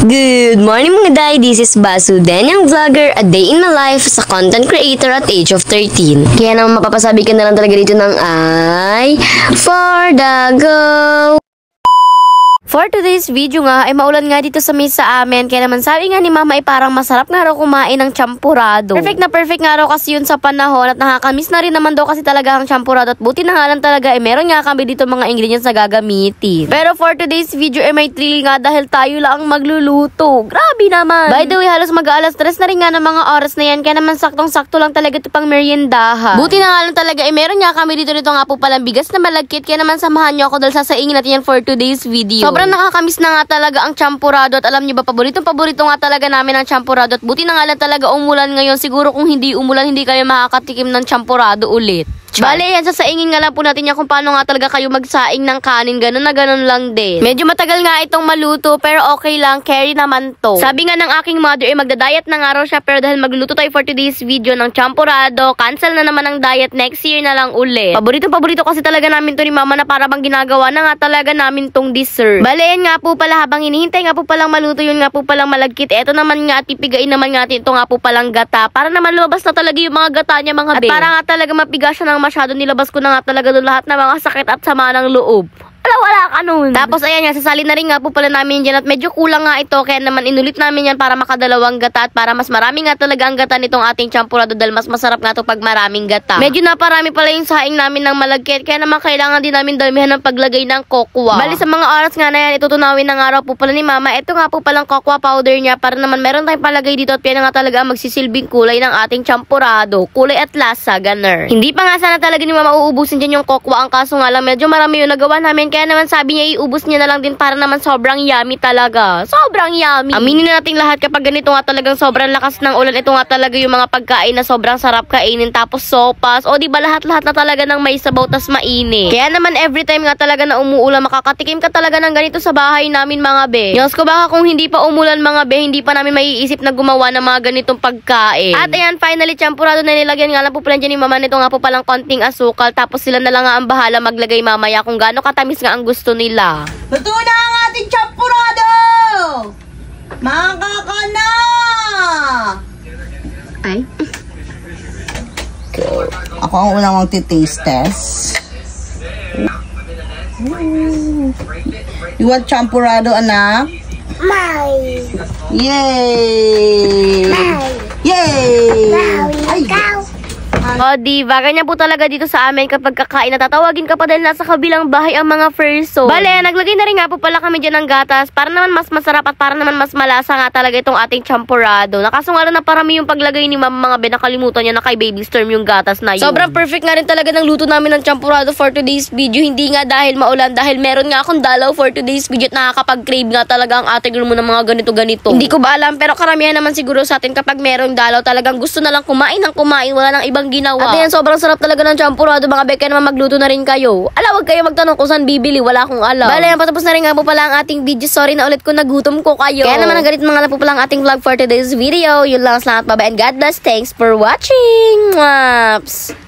Good morning mga day, this is Basu, Danyang Vlogger, a day in my life sa content creator at age of 13. Kaya naman mapapasabi ka na lang talaga dito ng ay for the go! For today's video nga, ay maulan nga dito sa mesa sa amin. Kaya naman sabi nga ni mama ay parang masarap nga raw kumain ng champurado. Perfect nga raw kasi yun sa panahon at nakakamiss na rin naman daw kasi talaga ang champurado. At buti na nga lang talaga ay meron nga kami dito mga ingredients na gagamitin. Pero for today's video ay may thrill nga dahil tayo lang ang magluluto. Grabe naman! By the way, halos mag-aalas 3 na rin nga ng mga oras na yan. Kaya naman saktong-sakto lang talaga ito pang meriendahan. Buti na nga lang talaga ay meron nga kami dito nito nga po palang bigas na malagkit. Kaya naman samahan nyo ako dahil sasaingin natin yan for today's video. Sobrang nakakamiss na nga talaga ang champurado at alam niyo ba, paborito nga talaga namin ang champurado at buti na nga lang talaga umulan ngayon. Siguro kung hindi umulan, hindi kayo makakatikim ng champurado ulit. Bale, yan, sasaingin nga lang po natin yan kung paano nga talaga kayo magsaing ng kanin. Ganun na ganun lang din. Medyo matagal nga itong maluto, pero okay lang. Carry naman to. Sabi nga ng aking mother, magda-diet na nga raw siya. Pero dahil magluto tayo for today's video ng champurado, cancel na naman ang diet. Next year na lang ulit. Paborito kasi talaga namin to ni mama na para bang ginagawa na nga talaga namin tong dessert. Bale, yan nga po pala, habang hinihintay nga po palang maluto, yun nga po palang malagkit. Eto naman nga, tipigain naman nga natin ito nga po palang gata. Para naman lumabas na talaga yung mga gata niya, mga be. At para nga talaga mapiga siya ng masyado, nilabas ko na nga talaga doon lahat ng mga sakit at sama ng loob. Wala ka nun. Tapos ayan nga, sasali na rin nga po pala namin dyan at medyo kulang nga ito. Kaya naman inulit namin yan para makadalawang gata at para mas marami nga talaga ang gata nitong ating champurado dahil mas masarap nga ito pag maraming gata. Medyo naparami pala yung saing namin ng malagkit. Kaya naman kailangan din namin damihan ng paglagay ng kokwa. Bali sa mga oras nga na yan, itutunawin na nga raw po pala ni mama. Ito nga po palang kokwa powder niya para naman meron tayong palagay dito at yan nga talaga ang magsisilbing kulay ng ating champurado. Kulay at lasa, ganun. Hindi pa nga sana talaga ni mama uubusin dyan yung kokwa. Ang kaso nga lang, medyo marami yung nagawa namin. Kaya naman sabi niya iubos niya na lang din para naman sobrang yummy talaga. Sobrang yummy. Aminin na natin lahat kapag ganito nga talagang sobrang lakas ng ulan, ito nga talaga yung mga pagkain na sobrang sarap kainin. Tapos sopas. O diba lahat-lahat na talaga ng may sabaw tas mainit. Kaya naman every time nga talaga na umuulan, makakatikim ka talaga ng ganito sa bahay namin mga be. Diyos ko, baka kung hindi pa umulan mga be, hindi pa namin maiisip na gumawa ng mga ganitong pagkain. At ayan, finally, champurado na nilagyan nga lang po pala dyan ni mama nito nga po palang konting asukal. Tapos sila na lang nga ang bahala maglagay mamaya kung gaano katamis nga ang gusto nila. Luto na ang ating champurado! Makaka na! Ay? Ako ang unang magti-taste test. You want champurado, anak? May. Yay! May. Yay! Ay, O, diba? Ganyan po talaga dito sa amin kapag kakain. Natatawagin ka pa dahil nasa kabilang bahay ang mga first. Bale, naglagay na rin nga po pala kami dyan ng gatas para naman mas masarap at para naman mas malasa nga talaga itong ating champurado. Nakaso nga lang na parami yung paglagay ni mama mga be. Nakalimutan niya na kay Baby Storm yung gatas na yun. Sobrang perfect nga rin talaga ng luto namin ng champurado for today's video. Hindi nga dahil maulan, dahil meron nga akong dalaw for today's video at nakakapag-crave nga talaga ang ate girl mo ng mga ganito-ganito. Hindi ko ba alam, pero karamihan naman siguro sa atin kapag merong dalaw talagang gusto na lang kumain ng kumain. Wala nang ibang ginawa. At yan, sobrang sarap talaga ng champurado mga be. Kaya naman magluto na rin kayo. Wag kayo magtanong kung saan bibili. Wala akong alam. Bale, yan, patapos na rin nga po pala ang ating video. Sorry na ulit kung nagutom ko kayo. Kaya naman nagalit mga na po pala ang ating vlog for today's video. Yun lang, salamat, bye-bye, and God bless. Thanks for watching. Mwaps!